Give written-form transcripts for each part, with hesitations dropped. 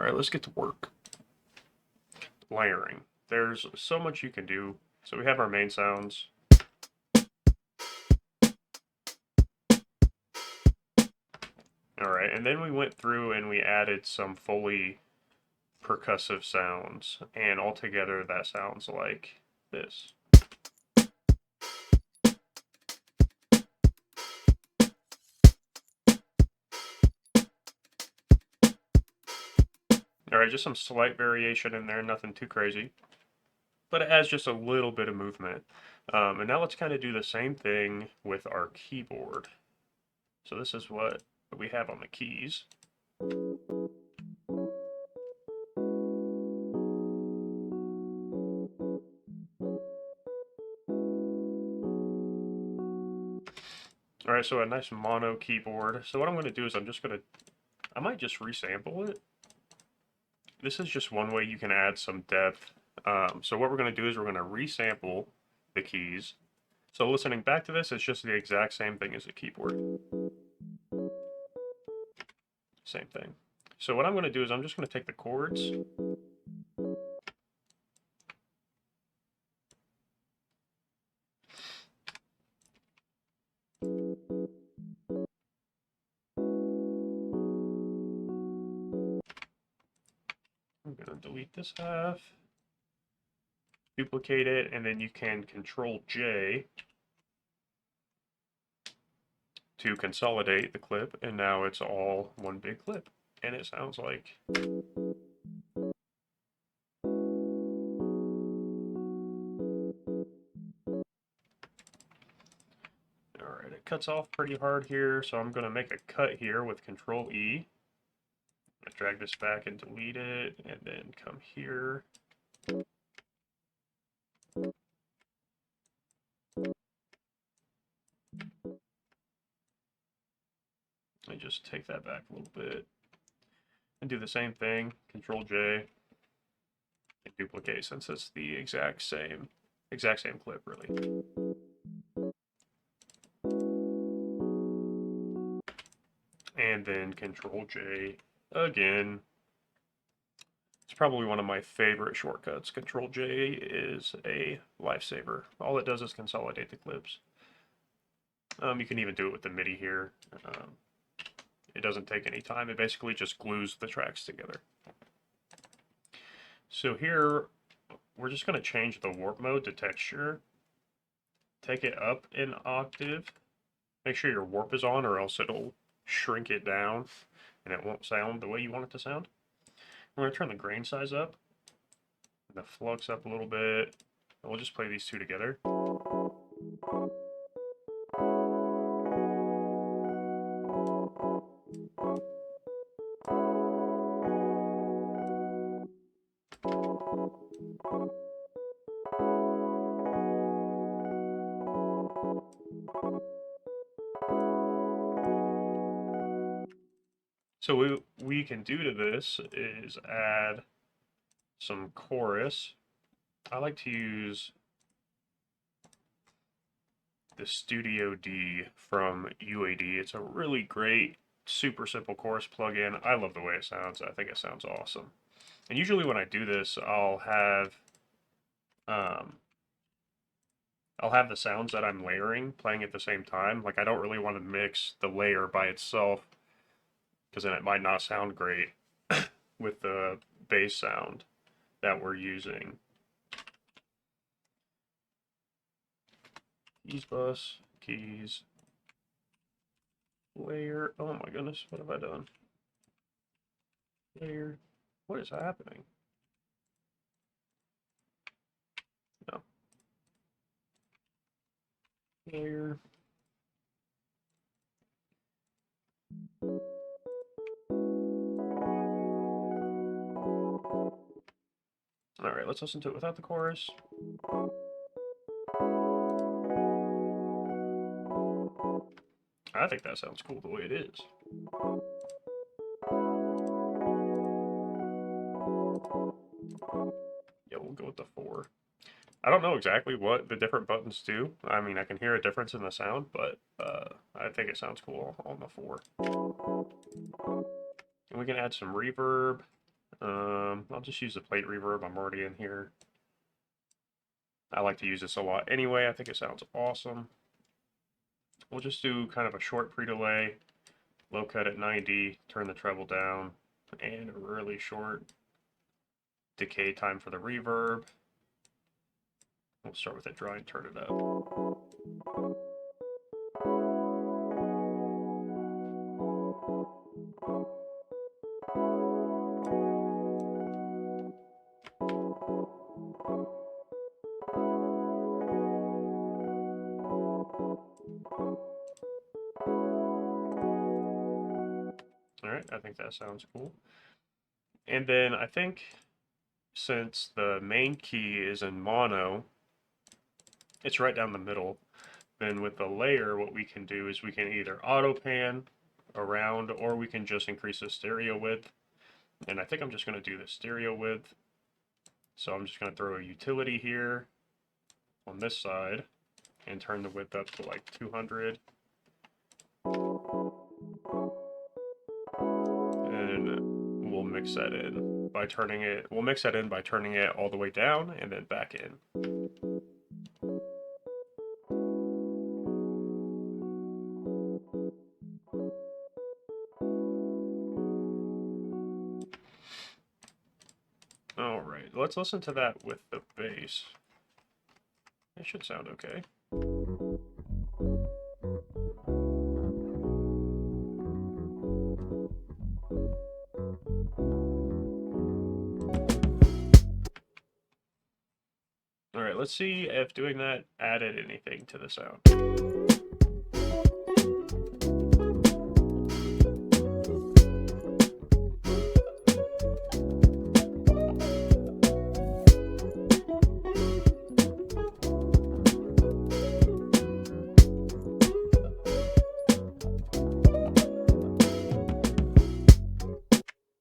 Alright, let's get to work. Layering. There's so much you can do. So we have our main sounds. Alright, and then we went through and we added some Foley percussive sounds. And altogether that sounds like this. Alright, just some slight variation in there, nothing too crazy. But it has just a little bit of movement. And now let's kind of do the same thing with our keyboard. So this is what we have on the keys. Alright, so a nice mono keyboard. So what I'm going to do is I might just resample it. This is just one way you can add some depth. So what we're going to do is we're going to resample the keys. So listening back to this, it's just the exact same thing as a keyboard. Same thing. So what I'm going to do is I'm just going to take the chords. I'm going to delete this half, duplicate it, and then you can Control J to consolidate the clip, and now it's all one big clip, and it sounds like... Alright, it cuts off pretty hard here, so I'm going to make a cut here with Control E. I'm going to drag this back and delete it, and then come here. And just take that back a little bit. And do the same thing, Control J, and duplicate since it's the exact same clip, really. And then Control J again. It's probably one of my favorite shortcuts. Control J is a lifesaver. All it does is consolidate the clips. You can even do it with the MIDI here. It doesn't take any time. It basically just glues the tracks together. So here, we're just going to change the warp mode to texture. Take it up an octave. Make sure your warp is on or else it'll shrink it down and it won't sound the way you want it to sound. We're going to turn the grain size up, and the flux up a little bit, and we'll just play these two together. So what we can do to this is add some chorus. I like to use the Studio D from UAD. It's a really great, super simple chorus plugin. I love the way it sounds. I think it sounds awesome. And usually when I do this, I'll have the sounds that I'm layering playing at the same time. Like I don't really want to mix the layer by itself, because then it might not sound great with the bass sound that we're using. Keys bus, keys, layer. Oh my goodness, what have I done? Layer. What is happening? No. Layer. Alright, let's listen to it without the chorus. I think that sounds cool the way it is. Yeah, we'll go with the 4. I don't know exactly what the different buttons do. I mean, I can hear a difference in the sound, but I think it sounds cool on the 4. And we can add some reverb. I'll just use the plate reverb. I'm already in here. I like to use this a lot anyway. I think it sounds awesome. We'll just do kind of a short pre-delay, low cut at 90, turn the treble down, and a really short decay time for the reverb. We'll start with it dry and turn it up. Alright, I think that sounds cool. And then I think since the main key is in mono, it's right down the middle. Then with the layer, what we can do is we can either auto pan around or we can just increase the stereo width. And I think I'm just going to do the stereo width. So I'm just going to throw a utility here on this side and turn the width up to like 200. And we'll mix that in by turning it, we'll mix that in by turning it all the way down and then back in. Alright, let's listen to that with the bass. It should sound okay. Alright, let's see if doing that added anything to the sound.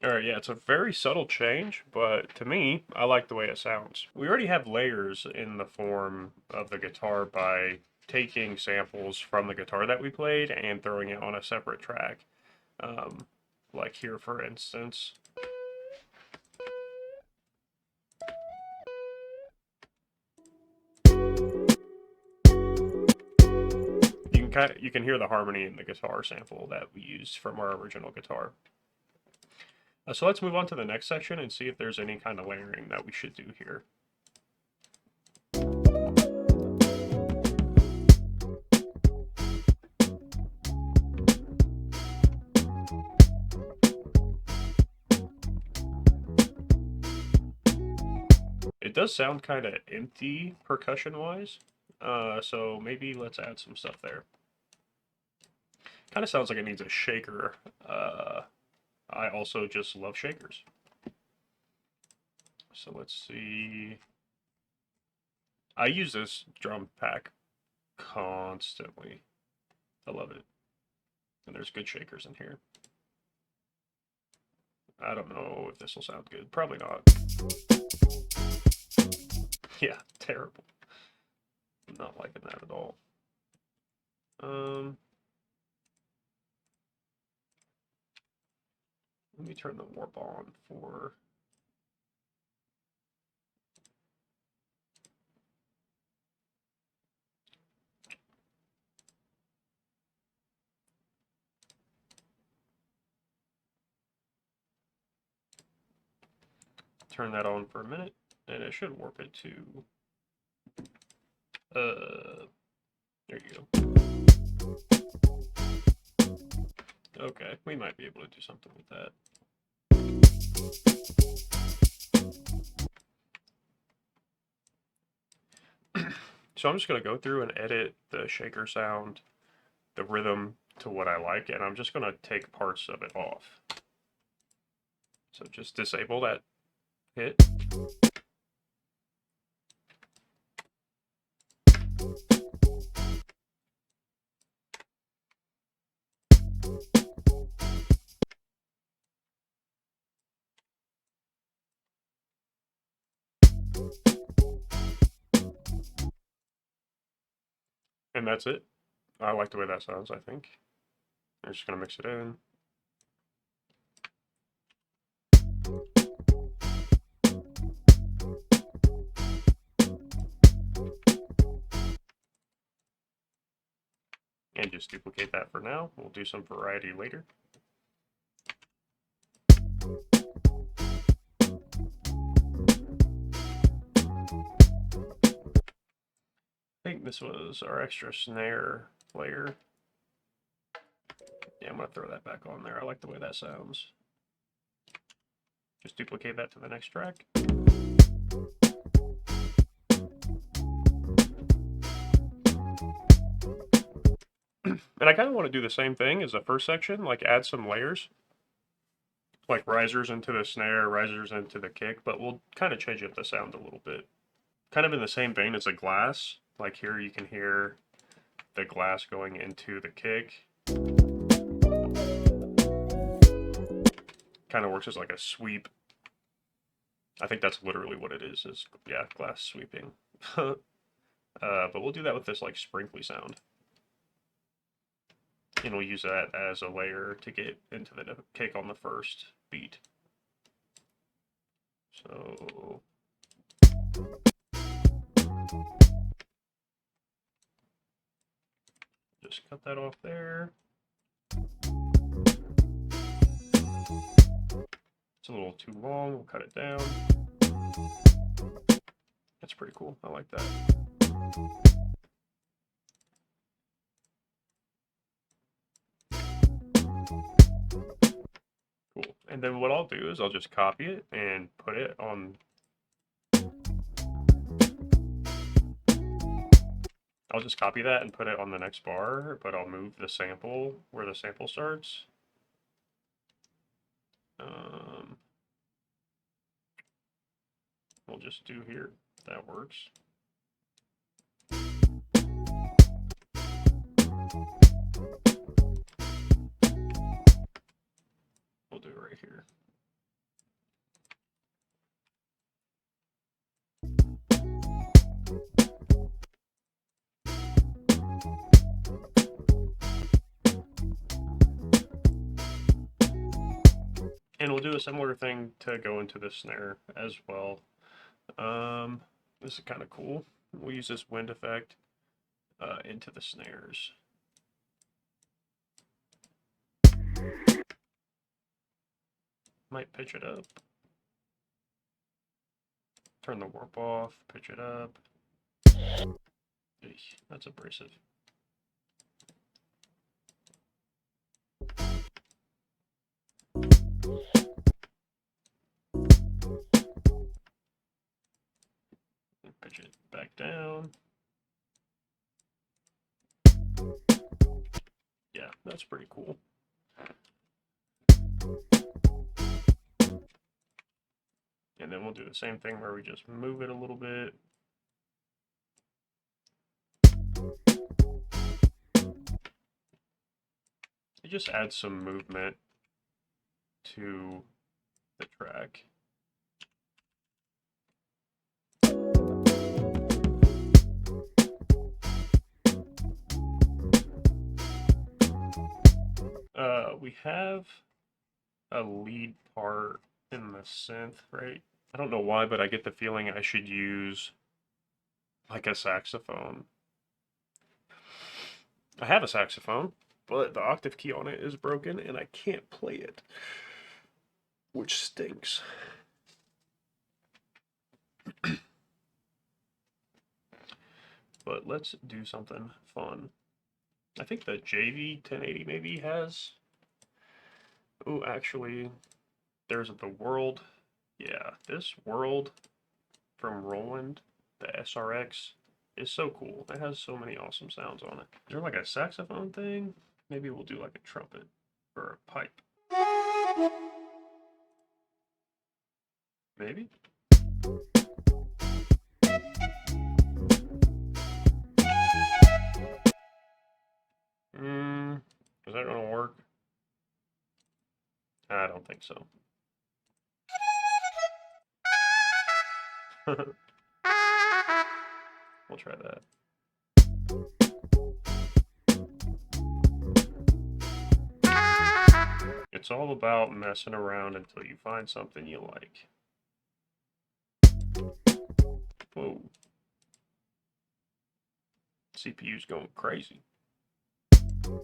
Alright, yeah, it's a very subtle change, but to me, I like the way it sounds. We already have layers in the form of the guitar by taking samples from the guitar that we played and throwing it on a separate track. Like here, for instance. You can hear the harmony in the guitar sample that we used from our original guitar. So let's move on to the next section and see if there's any kind of layering that we should do here. It does sound kind of empty percussion-wise, so maybe let's add some stuff there. Kind of sounds like it needs a shaker. I also just love shakers. So let's see. I use this drum pack constantly. I love it. And there's good shakers in here. I don't know if this will sound good. Probably not. Yeah, terrible. I'm not liking that at all. Let me turn the warp on for... Turn that on for a minute, and it should warp it to... there you go. Okay, we might be able to do something with that. So I'm just going to go through and edit the shaker sound, the rhythm to what I like, and I'm just going to take parts of it off. So just disable that hit. And that's it. I like the way that sounds, I think. I'm just going to mix it in. and just duplicate that for now. We'll do some variety later. I think this was our extra snare layer. Yeah, I'm going to throw that back on there. I like the way that sounds. Just duplicate that to the next track. And I kind of want to do the same thing as the first section, like add some layers. Like risers into the snare, risers into the kick, but we'll kind of change up the sound a little bit. Kind of in the same vein as a glass. Like here you can hear the glass going into the kick. Kind of works as like a sweep. I think that's literally what it is yeah, glass sweeping. But we'll do that with this like sprinkly sound. And we'll use that as a layer to get into the kick on the first beat. So just cut that off there. It's a little too long, we'll cut it down. That's pretty cool, I like that. Cool, and then what I'll do is I'll just copy it and put it on... I'll just copy that and put it on the next bar, but I'll move the sample where the sample starts. We'll just do here. That works. We'll do it right here. And we'll do a similar thing to go into the snare as well. This is kind of cool. We'll use this wind effect into the snares. Might pitch it up. Turn the warp off, pitch it up. Eesh, that's abrasive. Pitch it back down. Yeah, that's pretty cool. And then we'll do the same thing where we just move it a little bit. It just adds some movement to the track. We have a lead part in the synth, right? I don't know why, but I get the feeling I should use like a saxophone. I have a saxophone, but the octave key on it is broken and I can't play it, which stinks. But let's do something fun. I think the JV 1080 maybe has... Oh, actually, there's the World. Yeah, this World from Roland, the SRX, is so cool. It has so many awesome sounds on it. Is there like a saxophone thing? Maybe we'll do like a trumpet or a pipe. Maybe? Is that gonna work? I don't think so. We'll try that. It's all about messing around until you find something you like. Whoa. CPU's going crazy. All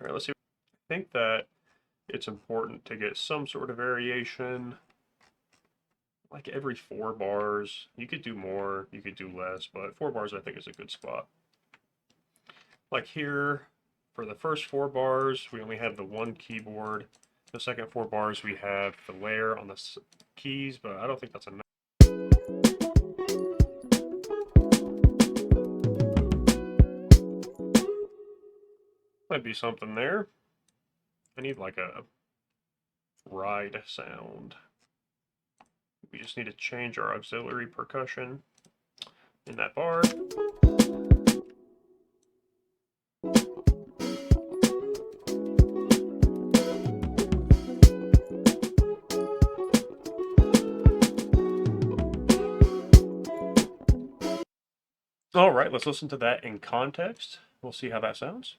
right, let's see. I think that it's important to get some sort of variation, like every 4 bars. You could do more, you could do less, but 4 bars I think is a good spot. Like here, for the first 4 bars, we only have the one keyboard. The second 4 bars, we have the layer on the keys, but I don't think that's enough. Might be something there. I need like a ride sound. We just need to change our auxiliary percussion in that bar. All right, let's listen to that in context. We'll see how that sounds.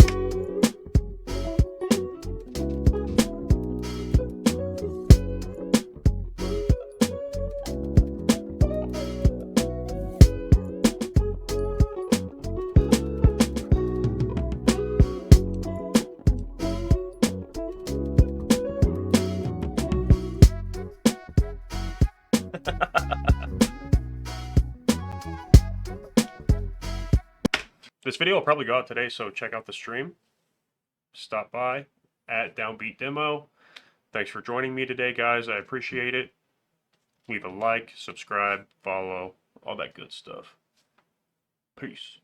This video will probably go out today, so check out the stream. Stop by at Downbeat Demo. Thanks for joining me today, guys. I appreciate it. Leave a like, subscribe, follow, all that good stuff. Peace.